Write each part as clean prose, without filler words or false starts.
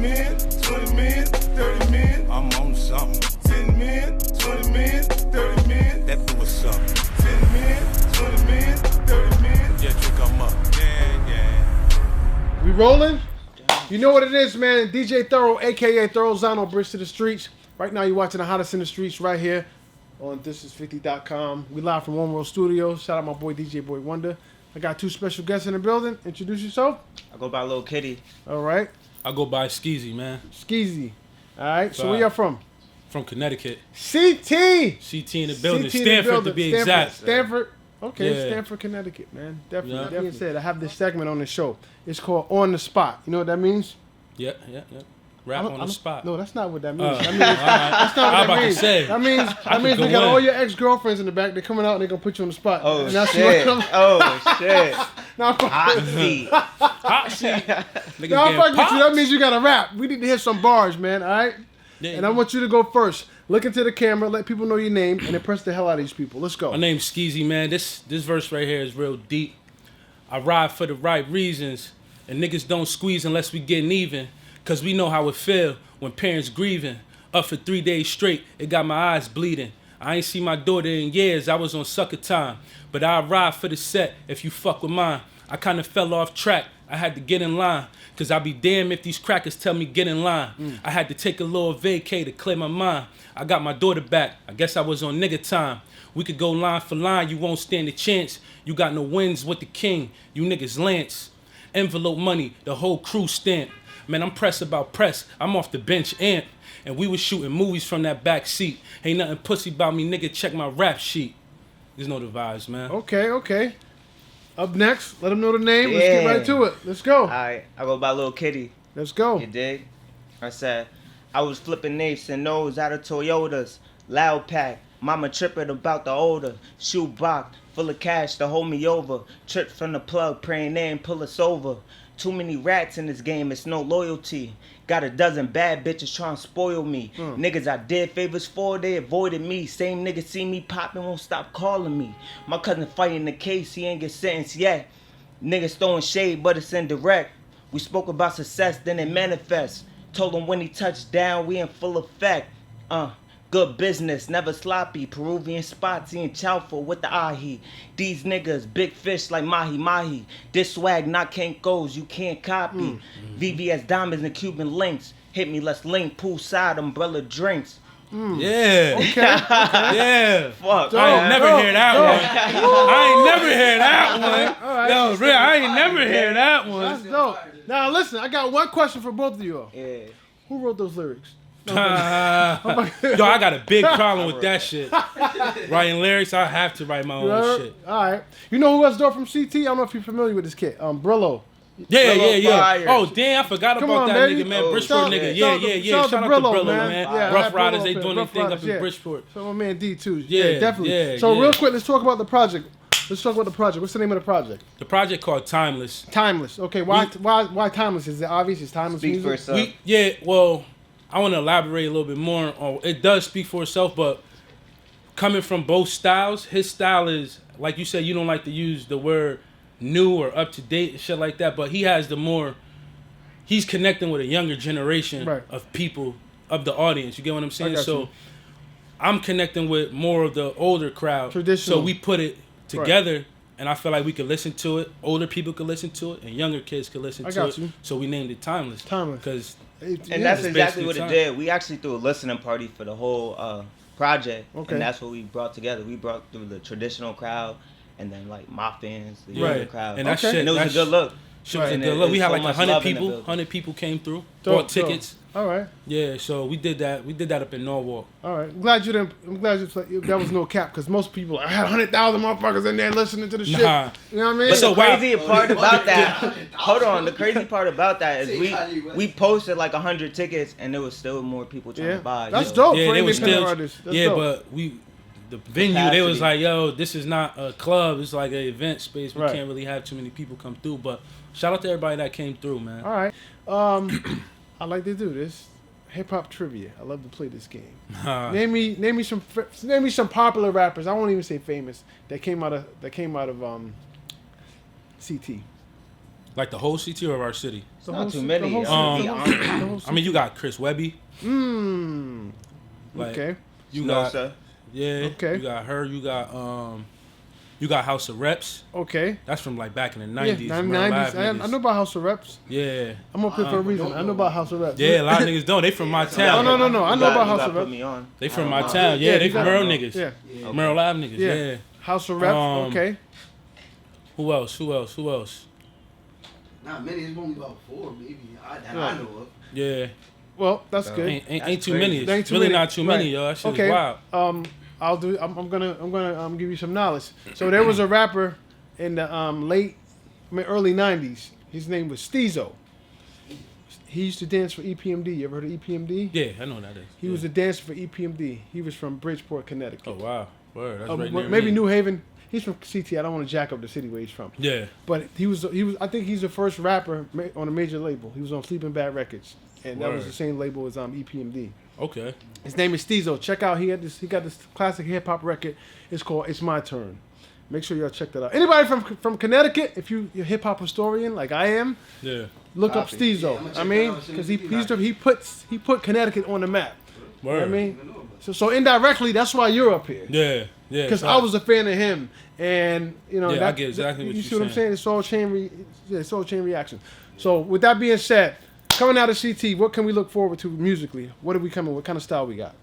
million, 20 million, 30 million. I'm on something. 10 million, 20 million, 30 million. That fool was something. 10 million, 20 million, 30 million. Yeah, trick, I'm up. Yeah. We rolling? You know what it is, man. DJ Thoro, a.k.a. Thorozano, Bridge to the Streets. Right now, you're watching the hottest in the streets right here on thisis50.com. We live from One World Studios. Shout out my boy, DJ Boy Wonder. I got two special guests in the building. Introduce yourself. I go by Lil Kitty. All right. I go by Skeezy, man. Skeezy. All right. So where y'all from? From Connecticut. CT in the building. Stanford, to be exact. Stanford. Okay, Yeah. Stanford, Connecticut, man. Definitely. Yeah. That being said, I have this segment on the show. It's called On the Spot. You know what that means? Yeah. Rap on the spot. No, that's not what that means. That's not what that about means. to say. That means we got all your ex-girlfriends in the back. They're coming out and they're gonna put you on the spot. Oh, and that's shit. Oh shit. Now Hot seat. Hot seat. Now I'm fucking with you. That means you gotta rap. We need to hear some bars, man. All right. Yeah. And I want you to go first. Look into the camera, let people know your name, and impress the hell out of these people. Let's go. My name's Skeezy, man. This verse right here is real deep. I ride for the right reasons, and niggas don't squeeze unless we getting even, cause we know how it feel when parents grieving. Up for 3 days straight, it got my eyes bleeding. I ain't seen my daughter in years, I was on sucker time. But I ride for the set if you fuck with mine. I kinda fell off track, I had to get in line. Cause I be damned if these crackers tell me get in line. I had to take a little vacay to clear my mind. I got my daughter back, I guess I was on nigga time. We could go line for line, you won't stand a chance. You got no wins with the king, you niggas lance. Envelope money, the whole crew stamp. Man, I'm pressed about press, I'm off the bench amp. And we was shooting movies from that back seat. Ain't nothing pussy about me, nigga, check my rap sheet. There's no the vibes, man. Okay. Up next, let them know the name. Let's get right to it. Let's go. Alright, I go by Lil Kitty. Let's go. You dig? I said, I was flipping apes and nose out of Toyotas. Loud pack, mama tripping about the odor. Shoe box, full of cash to hold me over. Tripped from the plug, praying they ain't pull us over. Too many rats in this game, it's no loyalty. Got a dozen bad bitches trying to spoil me. Niggas I did favors for, they avoided me. Same niggas see me popping, won't stop calling me. My cousin fighting the case, he ain't get sentenced yet. Niggas throwing shade, but it's indirect. We spoke about success, then it manifests. Told him when he touched down, we in full effect. Good business, never sloppy. Peruvian spots, eating chowfa with the ahi. These niggas, big fish like mahi. This swag not can't goes, you can't copy. VVS diamonds and Cuban links. Hit me, let's link, poolside, umbrella drinks. Yeah. Okay. Yeah. Fuck. I ain't never hear that one. I ain't never hear that one. All right. Yo, real, I ain't never hear that one. That's dope. Now listen, I got one question for both of you all. Yeah. Who wrote those lyrics? Yo, I got a big problem with that shit. Writing lyrics, I have to write my own shit. All right. You know who else dope from CT? I don't know if you're familiar with this kid. Brillo. Yeah. Fires. Oh, damn, I forgot Come about on, that baby. nigga, man. Oh, Bridgeport shout- nigga. shout- Yeah. shout Shout to out Brillo, to Brillo, man. man. Yeah, I Rough had Riders, Brillo they up doing here. their thing Rough up in Riders, Bridgeport. So my man D too. Yeah, definitely. yeah, So yeah. real quick, let's talk about the project. What's the name of the project? The project called Timeless. Timeless. Okay, why timeless? Is it obvious? It's timeless Speak music? for itself. Well, I want to elaborate a little bit more. It does speak for itself, but coming from both styles, his style is, like you said, you don't like to use the word new or up to date and shit like that, but he has he's connecting with a younger generation of people, of the audience. You get what I'm saying? So I'm connecting with more of the older crowd. Traditional. So we put it together, and I feel like we could listen to it. Older people could listen to it, and younger kids could listen to it. So we named it Timeless. Timeless. And that's exactly what it did. We actually threw a listening party for the whole project, and that's what we brought together. We brought through the traditional crowd, and then like my fans, the younger crowd, and that shit, and it was a good look. Shit was a good look. We had like 100 people. 100 people came through, bought tickets. All right. Yeah, so we did that. We did that up in Norwalk. All right. I'm glad you that was no cap, because most people, I had 100,000 motherfuckers in there listening to the shit. Nah. You know what I mean? But the crazy part about that, hold on, the crazy part about that is we posted like 100 tickets, and there was still more people trying to buy. That's dope Yeah, for they was independent still. artists. That's dope. But the venue, they was like, yo, this is not a club. It's like an event space. We can't really have too many people come through. But shout out to everybody that came through, man. All right. I like to do this. Hip hop trivia. I love to play this game. Name me some popular rappers. I won't even say famous. That came out of CT. Like the whole CT or our city? Not too many. I mean, you got Chris Webby. Like, Okay. You No, got sir. yeah. Okay. You got her. You got House of Reps. Okay. That's from like back in the Yeah, 90s. 90s. I know about House of Reps. Yeah. I'm up here for a reason. I know about House of Reps. Yeah, a lot of niggas don't. They from my town. No. I know about House of Put Reps. me on. They from my town. Yeah, they you from got- Merle niggas. Yeah. Merle Ave niggas. Yeah. Yeah. House of Reps. Okay. Who else? Not many. It's only about 4, maybe. I know of. Yeah. Well, that's good. Ain't too crazy. many. Ain't It's too really many. not too many, Right. yo. That shit Okay. is wild. I'm gonna give you some knowledge. So there was a rapper in the early '90s. His name was Steezo. He used to dance for EPMD. You ever heard of EPMD? Yeah, I know what that is. He was a dancer for EPMD. He was from Bridgeport, Connecticut. Oh wow. Word. That's right near Maybe me. New Haven. He's from CT. I don't want to jack up the city where he's from. Yeah. But he was. I think he's the first rapper on a major label. He was on Sleeping Bad Records, and that was Word. the same label as EPMD. Okay. His name is Steezo. Check out. He got this classic hip hop record. It's called "It's My Turn." Make sure y'all check that out. Anybody from Connecticut, if you're a hip hop historian like I am, Yeah. look up Yeah, Steezo. I'ma check I that mean, out as soon because as he put Connecticut on the map. You know Word. what I mean, so indirectly, that's why you're up here. Yeah. Yeah. Because I was a fan of him, and you know, Yeah, I get exactly what you you're see what I'm saying. saying. It's all chain reaction. So with that being said, coming out of CT, what can we look forward to musically? What are we coming? What kind of style we got?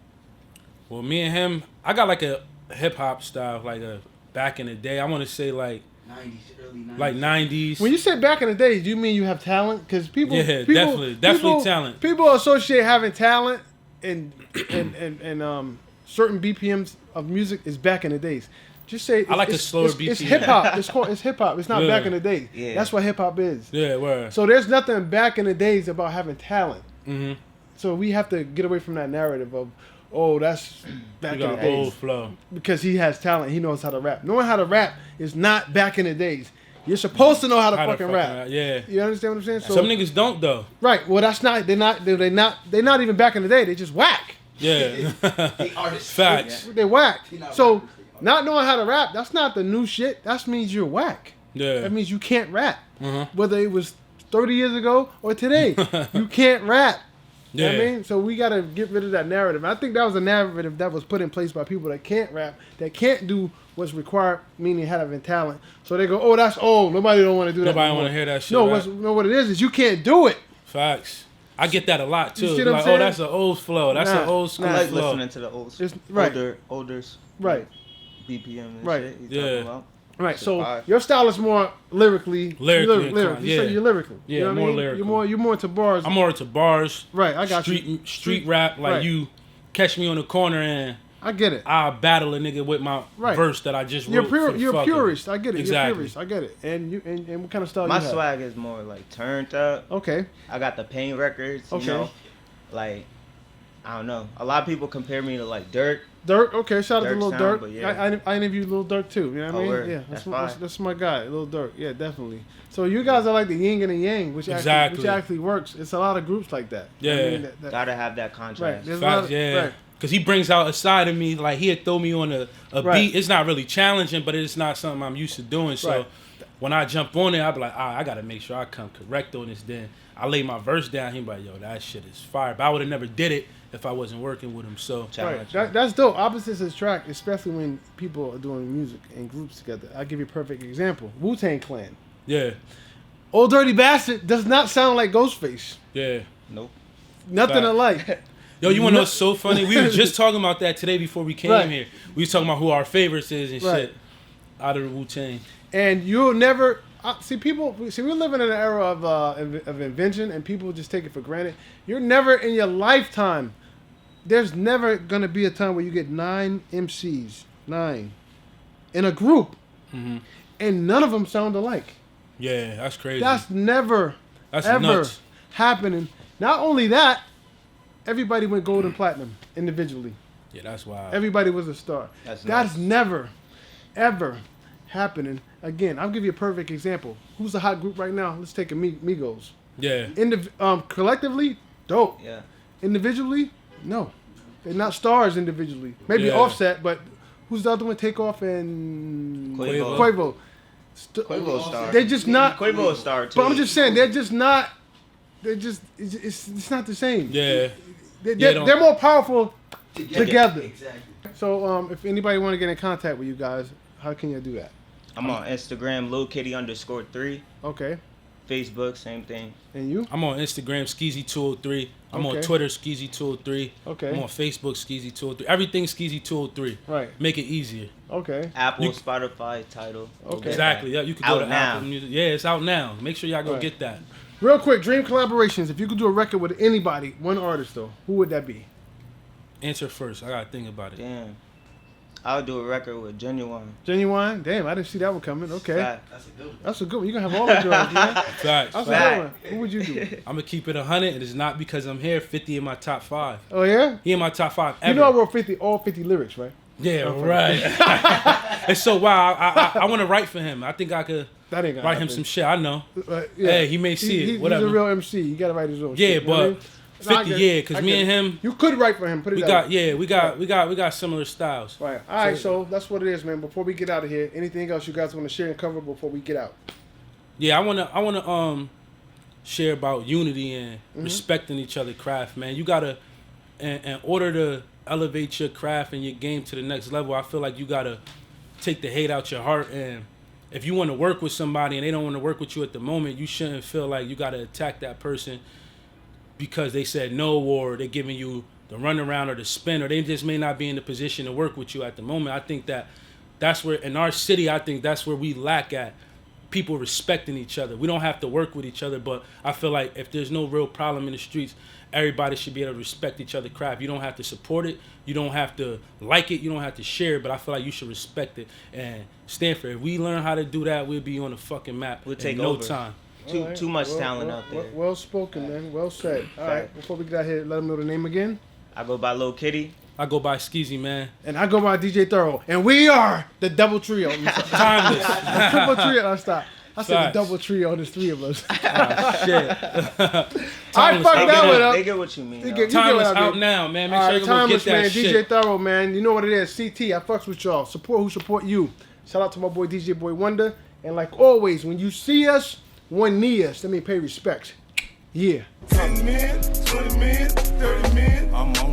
Well, me and him, I got like a hip hop style, like a back in the day. I want to say like 90s, early 90s. 90s. When you say back in the day, do you mean you have talent? Because people, Yeah, people, definitely talent. People associate having talent and certain BPMs of music is back in the days. Just say I like a slower It's BPM. hip hop. It's hip hop. It's not Yeah. back in the day. Yeah. That's what hip hop is. Yeah, word. So there's nothing back in the days about having talent. Mm-hmm. So we have to get away from that narrative of, oh, that's back You in the got days. old flow. Because he has talent, he knows how to rap. Knowing how to rap is not back in the days. You're supposed to know how to fucking rap. Yeah. You understand what I'm saying? So, Some niggas don't though. right. Well, that's not. They're not even back in the day. They just whack. Yeah. The artists. Facts. They whack. He not So rapping. not knowing how to rap, that's not the new shit. That means you're whack. Yeah. That means you can't rap. Uh-huh. Whether it was 30 years ago or today, you can't rap. You know what I Yeah. mean? So we got to get rid of that narrative. And I think that was a narrative that was put in place by people that can't rap, that can't do what's required, meaning having talent. So they go, oh, that's old. Nobody don't want to do that. Nobody no want to more." hear that shit. No, right? what it is you can't do it. Facts. I get that a lot too. You see what I'm Like, saying? oh, that's an old flow. That's Nah, an old school nah. I like flow. listening to the It's- older Right. BPM and Right. shit he's Yeah. talking about. Right. Shit So fire. your style is more lyrically. Lyrically lyrical. You say yeah. you're lyrical. Yeah, you know what more I mean? lyrical. You're more into bars. I'm more into bars. Right. I got you. Street rap. Like Right. you catch me on the corner and I get it. I'll battle a nigga with my Right. verse that I just wrote. You're for the You're fuck of it. purist. I get it. Exactly. You're purist. I get it. And you and what kind of style My you have? swag is more like turned up. Okay. I got the Pain records, you Okay. know. Like, I don't know. A lot of people compare me to like Dirk. Dirk, okay, shout out to Dirk Lil sound, Durk. but yeah. I interviewed Lil Durk too. You know what I Oh, mean? word. Yeah, That's that's fine. my guy, Lil Durk. Yeah, definitely. So you guys are like the yin and the yang, which Exactly. actually works. It's a lot of groups like that. Yeah. I mean, Gotta have that right. contrast. There's a lot Facts, of, yeah. right. Cause he brings out a side of me, like he'd throw me on a Right. beat. It's not really challenging, but it's not something I'm used to doing. So Right. when I jump on it, I be like, I gotta make sure I come correct on this. Then I lay my verse down. He be like, yo, that shit is fire. But I would have never did it if I wasn't working with him. So Right. Challenge. That's dope. Opposites attract, especially when people are doing music in groups together. I'll give you a perfect example. Wu-Tang Clan. yeah, Old Dirty Bastard does not sound like Ghostface. yeah. Nope. Nothing Fact. alike. Yo, you wanna know what's so funny? We were just talking about that today before we came Right. here. We was talking about who our favorites is and Right. shit out of the Wu-Tang. And you'll never see people. See, we're living in an era of invention, and people just take it for granted. You're never in your lifetime. There's never gonna be a time where you get 9 MCs, 9, in a group, Mhm. and none of them sound alike. Yeah, that's crazy. That's never, That's ever nuts. happening. Not only that, everybody went gold and platinum individually. Yeah, that's wild. Everybody was a star. That's That's nuts. never, ever happening again. I'll give you a perfect example. Who's a hot group right now? Let's take Migos. Yeah, Collectively, dope. Yeah. Individually, no. They're not stars individually. Maybe Yeah. Offset, but who's the other one? Takeoff and Quavo. Quavo. Quavo star. They're just not. Quavo star too. But I'm just saying, they're just not. They're just. It's not the same. Yeah. They're more powerful together. Exactly. So if anybody want to get in contact with you guys, how can you do that? I'm on Instagram, Lil Kitty _3. Okay. Facebook, same thing. And you? I'm on Instagram, Skeezy203. I'm on Okay. Twitter, Skeezy203. Okay. I'm on Facebook, Skeezy203. Everything Skeezy203. Right. Make it easier. Okay. Apple, You- Spotify, Title. Okay. Exactly. Yeah, you can go Out to now. Apple Music. Yeah, it's out now. Make sure y'all go Right. get that. Real quick, dream collaborations. If you could do a record with anybody, one artist though, who would that be? Answer first. I gotta think about it. Damn. I'll do a record with Genuine. Genuine? Damn, I didn't see that one coming. Okay. Fact. That's a good one. That's a good one. You gonna have all the girls, man. Facts. That's a Fact. good one. Who would you do? I'm gonna keep it 100, and it's not because I'm here. 50 in my top 5. Oh yeah? He in my top 5 ever. You know I wrote all 50 lyrics, right? Yeah, right. It's so wild. I want to write for him. I think I could That ain't gonna write him happen. some shit. I know. Yeah. Hey, he may see it, whatever. He's a real MC. You gotta write his own Yeah, shit. You know what I but mean? 50, yeah, because me and him, You could write for him. Put it we that got, way. we got similar styles. Right. All right. So that's what it is, man. Before we get out of here, anything else you guys want to share and cover before we get out? Yeah, I wanna share about unity and respecting each other's craft, man. You gotta, in order to elevate your craft and your game to the next level, I feel like you gotta take the hate out your heart. And if you want to work with somebody and they don't want to work with you at the moment, you shouldn't feel like you gotta attack that person because they said no, or they're giving you the runaround or the spin, or they just may not be in the position to work with you at the moment. I think that's where, in our city, I think that's where we lack at. People respecting each other. We don't have to work with each other, but I feel like if there's no real problem in the streets, everybody should be able to respect each other's craft. You don't have to support it. You don't have to like it. You don't have to share it, but I feel like you should respect it and stand for it. If we learn how to do that, we'll be on the fucking map We'll in take no over. time. All right. Too much talent out there. Well spoken, man. Well said. All right. Before we get out here, let them know the name again. I go by Lil Kitty. I go by Skeezy, man. And I go by DJ Thoro. And we are the double trio. Timeless. Triple trio. I stop. I said Facts. the double trio. There's 3 of us. Shit. I Timeless fucked out that now. one up. They get what you mean. They though. get- you Timeless what I out mean. now, man. Make All sure right, you go get Timeless, that man. shit. DJ Thoro, man. You know what it is. CT, I fucks with y'all. Support who support you. Shout out to my boy DJ Boy Wonder. And like always, when you see us, one knee us. Let me pay respect. Yeah. 10 men, 20 men, 30 men. I'm on